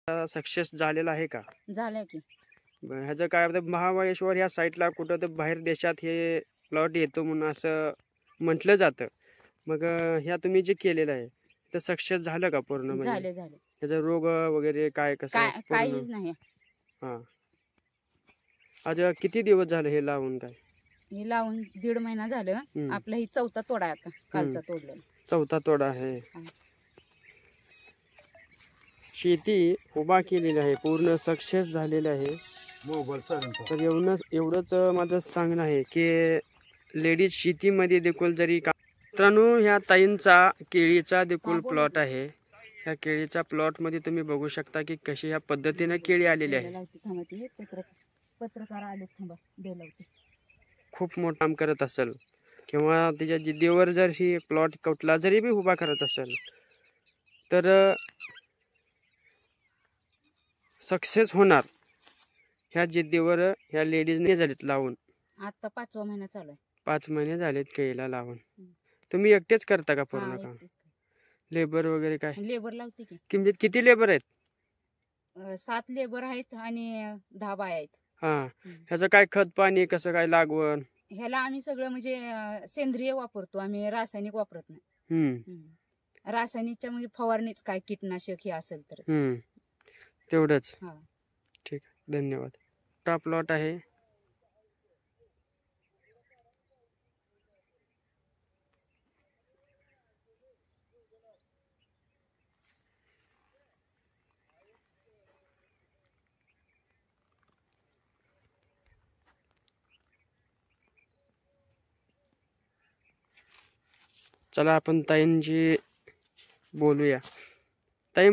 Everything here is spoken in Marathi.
सक्सेस झालेला आहे का? झालंय की. ह्याचं काय आता महाबळेश्वर ह्या साईडला कुठं तर बाहेर देशात हे प्लॉट येतो म्हणून असं म्हटलं जातं. मग ह्या तुम्ही जे केलेलं आहे तर सक्सेस झालं का पूर्ण म्हणजे? झाले झाले. त्याचा रोग वगैरे काय कसं काय पूर्ण? काहीच नाही. हां. आज किती दिवस झाले हे लावून काय? हे लावून 1.5 महिना झालं. हं, आपला ही 4था तोडा आहे आता. हं. कालचा तोडलेला. 4था तोडा आहे. हा. शेती उभा केलेली आहे, पूर्ण सक्सेस झालेली आहे. तर एवढंच माझं सांगणं आहे की लेडीज शेतीमध्ये देखील जरी मित्रांनो, ह्या ताईंचा केळीचा देखील प्लॉट आहे. ह्या केळीच्या प्लॉटमध्ये तुम्ही बघू शकता की कशी ह्या पद्धतीने केळी आलेली आहे. पत्रकार आले, थांबा लावते. खूप मोठं काम करत असेल किंवा तिच्या जिद्दीवर जर ही प्लॉट कुठला जरी बी उभा करत असेल तर सक्सेस होणार. ह्या जिद्दीवर ह्या लेडीजने झालीत लावून. आता 5वा महिना चालू आहे. 5 महिने झालेत केळीला लावून. तुम्ही एकटेच करता का पूर्ण हा, काम? एकटीच. लेबर वगैरे काय? लेबर लावते की. म्हणजे किती लेबर आहेत? 7 लेबर आहेत आणि 10 बाया आहेत. हा. हम्म. ह्याचं काय खत पाणी कसं काय लागवण? ह्याला आम्ही सगळं म्हणजे सेंद्रिय वापरतो, आम्ही रासायनिक वापरत नाही. रासायनिकच्या म्हणजे फवारणीच काय कीटनाशक हे असेल तर. तेवढंच. हा. ठीक आहे, धन्यवाद. हा प्लॉट आहे. चला आपण ताईंशी बोलूया.